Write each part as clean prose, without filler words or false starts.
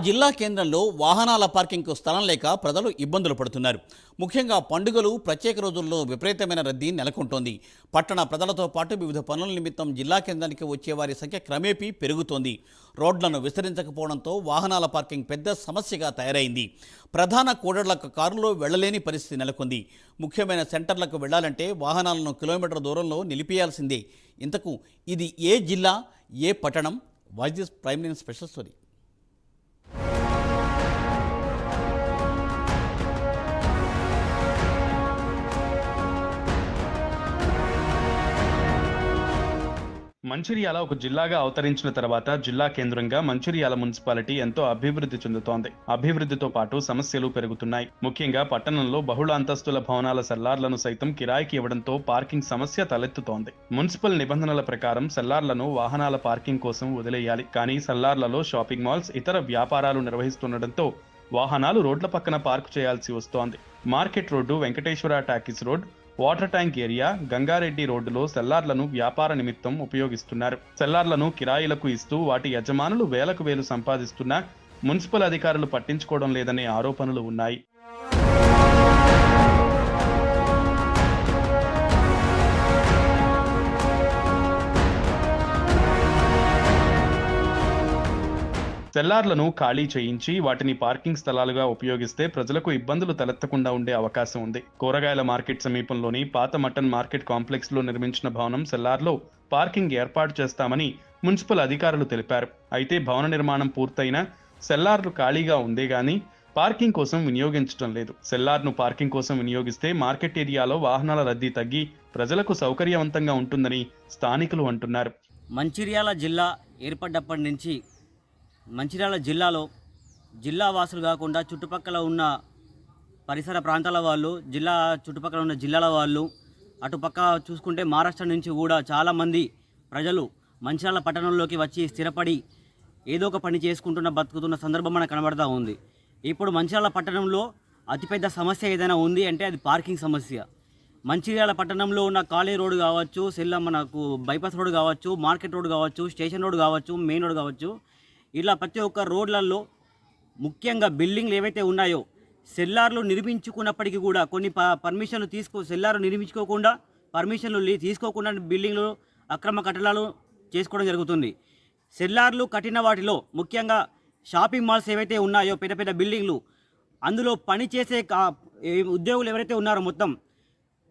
జిల్లా కేంద్రంలో వాహనాల పార్కింగ్కు స్థలం లేక ప్రజలు ఇబ్బందులు పడుతున్నారు. ముఖ్యంగా పండుగలు, ప్రత్యేక రోజుల్లో విపరీతమైన రద్దీ నెలకొంటోంది. పట్టణ ప్రజలతో పాటు వివిధ పనుల నిమిత్తం జిల్లా కేంద్రానికి వచ్చేవారి సంఖ్య క్రమేపీ పెరుగుతోంది. రోడ్లను విస్తరించకపోవడంతో వాహనాల పార్కింగ్ పెద్ద సమస్యగా తయారైంది. ప్రధాన కూడళ్లకు కారులో వెళ్లలేని పరిస్థితి నెలకొంది. ముఖ్యమైన సెంటర్లకు వెళ్లాలంటే వాహనాలను కిలోమీటర్ దూరంలో నిలిపేయాల్సిందే. ఇంతకు ఇది ఏ జిల్లా, ఏ పట్టణం? Voice this prime minister special story. Mancherial ఒక జిల్లాగా అవతరించిన తర్వాత జిల్లా కేంద్రంగా మంచిర్యాల మున్సిపాలిటీ ఎంతో అభివృద్ధి చెందుతోంది. అభివృద్ధితో పాటు సమస్యలు పెరుగుతున్నాయి. ముఖ్యంగా పట్టణంలో బహుళ అంతస్తుల భవనాల సెల్లార్లను సైతం కిరాయికి ఇవ్వడంతో పార్కింగ్ సమస్య తలెత్తుతోంది. మున్సిపల్ నిబంధనల ప్రకారం సెల్లార్లను వాహనాల పార్కింగ్ కోసం వదిలేయాలి. కానీ సెల్లార్లలో షాపింగ్ మాల్స్, ఇతర వ్యాపారాలు నిర్వహిస్తుండటంతో వాహనాలు రోడ్ల పక్కన పార్కు చేయాల్సి వస్తోంది. Market road, Venkateswara talkies road, water tank area, Gangareddy రోడ్డులో సెల్లార్లను వ్యాపార నిమిత్తం ఉపయోగిస్తున్నారు. సెల్లార్లను కిరాయిలకు ఇస్తూ వాటి యజమానులు వేలకు వేలు సంపాదిస్తున్నా మున్సిపల్ అధికారులు పట్టించుకోవడం లేదనే ఆరోపణలు ఉన్నాయి. సెల్లార్లను ఖాళీ చేయించి వాటిని పార్కింగ్ స్థలాలుగా ఉపయోగిస్తే ప్రజలకు ఇబ్బందులు తలెత్తకుండా ఉండే అవకాశం ఉంది. కూరగాయల మార్కెట్ సమీపంలోని పాత మటన్ మార్కెట్ కాంప్లెక్స్ లో నిర్మించిన భవనం సెల్లార్లో పార్కింగ్ ఏర్పాటు చేస్తామని మున్సిపల్ అధికారులు తెలిపారు. అయితే భవన నిర్మాణం పూర్తయినా సెల్లార్లు ఖాళీగా ఉందే గానీ పార్కింగ్ కోసం వినియోగించడం లేదు. సెల్లార్ను పార్కింగ్ కోసం వినియోగిస్తే మార్కెట్ ఏరియాలో వాహనాల రద్దీ తగ్గి ప్రజలకు సౌకర్యవంతంగా ఉంటుందని స్థానికులు అంటున్నారు. మంచిర్యాల జిల్లా ఏర్పడ్డప్పటి నుంచి మంచిర్యాల జిల్లాలో జిల్లా వాసులు కాకుండా చుట్టుపక్కల ఉన్న పరిసర ప్రాంతాల వాళ్ళు, చుట్టుపక్కల ఉన్న జిల్లాల వాళ్ళు, అటుపక్క చూసుకుంటే మహారాష్ట్ర నుంచి కూడా చాలామంది ప్రజలు మంచిర్యాల పట్టణంలోకి వచ్చి స్థిరపడి ఏదో ఒక పని చేసుకుంటున్న బతుకుతున్న సందర్భం మనకు కనబడతా ఉంది. ఇప్పుడు మంచిర్యాల పట్టణంలో అతిపెద్ద సమస్య ఏదైనా ఉంది అంటే అది పార్కింగ్ సమస్య. మంచిర్యాల పట్టణంలో ఉన్న కాలేజ్ రోడ్డు కావచ్చు, మనకు బైపాస్ రోడ్డు కావచ్చు, మార్కెట్ రోడ్డు కావచ్చు, స్టేషన్ రోడ్డు కావచ్చు, మెయిన్ రోడ్డు కావచ్చు, ఇలా ప్రతి ఒక్క రోడ్లలో ముఖ్యంగా బిల్డింగ్లు ఏవైతే ఉన్నాయో సెల్లార్లు నిర్మించుకున్నప్పటికీ కూడా కొన్ని పర్మిషన్లు సెల్లార్లు నిర్మించుకోకుండా, పర్మిషన్లు తీసుకోకుండా బిల్డింగ్లు, అక్రమ కట్టడాలు చేసుకోవడం జరుగుతుంది. సెల్లార్లు కట్టిన వాటిలో ముఖ్యంగా షాపింగ్ మాల్స్ ఏవైతే ఉన్నాయో పెద్ద పెద్ద బిల్డింగ్లు, అందులో పనిచేసే ఉద్యోగులు ఎవరైతే ఉన్నారో మొత్తం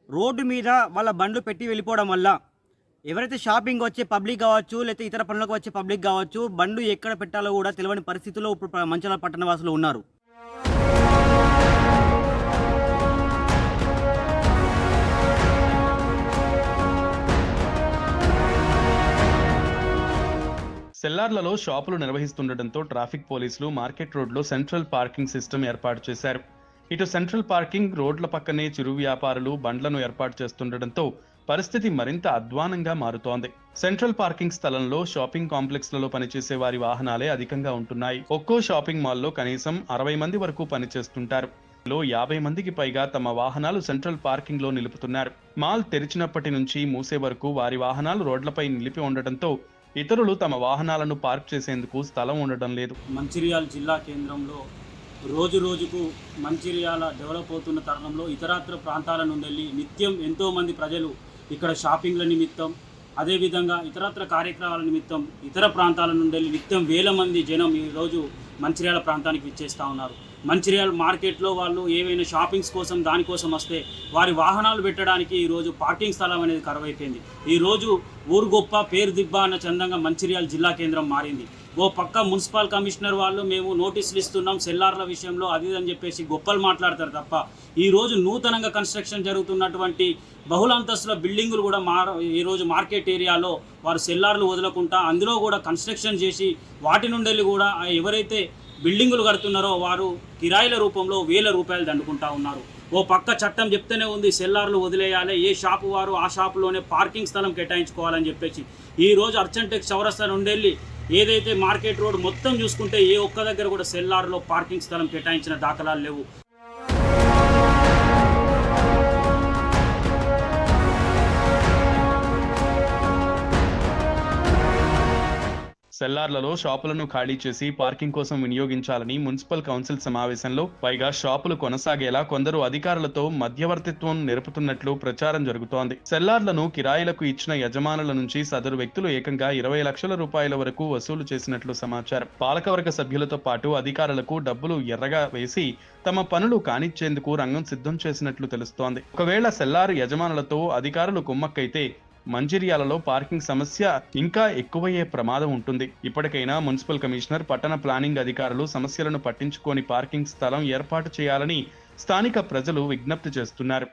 రోడ్డు మీద వాళ్ళ బండ్లు పెట్టి వెళ్ళిపోవడం వల్ల ఎవరైతే షాపింగ్ వచ్చే పబ్లిక్ కావచ్చు, లేకపోతే ఇతర పనులకు వచ్చే పబ్లిక్ కావచ్చు, బండ్లు ఎక్కడ పెట్టాలో కూడా తెలియని పరిస్థితుల్లో ఇప్పుడు మంచిర్యాల పట్టణవాసులు ఉన్నారు. సెల్లార్లలో షాపులు నిర్వహిస్తుండటంతో ట్రాఫిక్ పోలీసులు మార్కెట్ రోడ్లో సెంట్రల్ పార్కింగ్ సిస్టమ్ ఏర్పాటు చేశారు. ఇటు సెంట్రల్ పార్కింగ్ రోడ్ల పక్కనే చిరు వ్యాపారులు బండ్లను ఏర్పాటు చేస్తుండటంతో పరిస్థితి మరింత అధ్వానంగా మారుతోంది. సెంట్రల్ పార్కింగ్ స్థలంలో షాపింగ్ కాంప్లెక్స్లలో పనిచేసే వారి వాహనాలే అధికంగా ఉంటున్నాయి. ఒక్కో షాపింగ్ మాల్లో కనీసం 60 మంది వరకు పనిచేస్తుంటారు. 50 మందికి పైగా తమ వాహనాలు సెంట్రల్ పార్కింగ్ లో నిలుపుతున్నారు. మాల్ తెరిచినప్పటి నుంచి మూసే వరకు వారి వాహనాలు రోడ్లపై నిలిపి ఉండటంతో ఇతరులు తమ వాహనాలను పార్క్ చేసేందుకు స్థలం ఉండడం లేదు. మంచిర్యాల జిల్లా కేంద్రంలో రోజు రోజుకు మంచిర్యాల డెవలప్ అవుతున్న తరుణంలో ఇతరత్ర ప్రాంతాల నుండి వెళ్ళి నిత్యం ఎంతోమంది ప్రజలు ఇక్కడ షాపింగ్ల నిమిత్తం, అదేవిధంగా ఇతరత్ర కార్యక్రమాల నిమిత్తం ఇతర ప్రాంతాల నుండి వెళ్ళి నిత్యం వేల మంది జనం ఈరోజు మంచిర్యాల ప్రాంతానికి విచ్చేస్తూ ఉన్నారు. మంచిర్యాల మార్కెట్లో వాళ్ళు ఏవైనా షాపింగ్స్ కోసం దానికోసం వస్తే వారి వాహనాలు పెట్టడానికి ఈరోజు పార్కింగ్ స్థలం అనేది కరువైపోయింది. ఈరోజు ఊరు గొప్ప పేరు దిబ్బ అన్న చందంగా మంచిర్యాల జిల్లా కేంద్రం మారింది. ఓ పక్క మున్సిపల్ కమిషనర్ వాళ్ళు మేము నోటీసులు ఇస్తున్నాం సెల్లార్ల విషయంలో అది అని చెప్పేసి గొప్పలు మాట్లాడతారు తప్ప ఈరోజు నూతనంగా కన్స్ట్రక్షన్ జరుగుతున్నటువంటి బహుళ అంతస్తుల బిల్డింగులు కూడా ఈరోజు మార్కెట్ ఏరియాలో వారు సెల్లార్లు వదలకుండా అందులో కూడా కన్స్ట్రక్షన్ చేసి వాటి నుండి కూడా ఎవరైతే బిల్డింగులు కడుతున్నారో వారు కిరాయిల రూపంలో వేల రూపాయలు దండుకుంటా ఉన్నారు. ఓ పక్క చట్టం చెప్తూనే ఉంది సెల్లార్లు వదిలేయాలి, ఏ షాపు వారు ఆ షాపులోనే పార్కింగ్ స్థలం కేటాయించుకోవాలని చెప్పేసి ఈరోజు అర్చంటెక్ చౌరస్తా నుండి వెళ్ళి ఏదైతే మార్కెట్ రోడ్ మొత్తం చూసుకుంటే ఏ ఒక్క దగ్గర కూడా సెల్లార్లో పార్కింగ్ స్థలం కేటాయించిన దాఖలాలు లేవు. సెల్లార్లలో షాపులను ఖాళీ చేసి పార్కింగ్ కోసం వినియోగించాలని మున్సిపల్ కౌన్సిల్ సమావేశంలో, పైగా షాపులు కొనసాగేలా కొందరు అధికారులతో మధ్యవర్తిత్వం నిలుపుతున్నట్లు ప్రచారం జరుగుతోంది. సెల్లార్లను కిరాయిలకు ఇచ్చిన యజమానుల నుంచి సదరు వ్యక్తులు ఏకంగా 20 లక్షల రూపాయల వరకు వసూలు చేసినట్లు సమాచారం. పాలకవర్గ సభ్యులతో పాటు అధికారులకు డబ్బులు ఎర్రగా వేసి తమ పనులు కానిచ్చేందుకు రంగం సిద్ధం చేసినట్లు తెలుస్తోంది. ఒకవేళ సెల్లారు యజమానులతో అధికారులు కుమ్మక్కైతే మంచిర్యాలలో పార్కింగ్ సమస్య ఇంకా ఎక్కువయ్యే ప్రమాదం ఉంటుంది. ఇప్పటికైనా మున్సిపల్ కమిషనర్, పట్టణ ప్లానింగ్ అధికారులు సమస్యలను పట్టించుకొని పార్కింగ్ స్థలం ఏర్పాటు చేయాలని స్థానిక ప్రజలు విజ్ఞప్తి చేస్తున్నారు.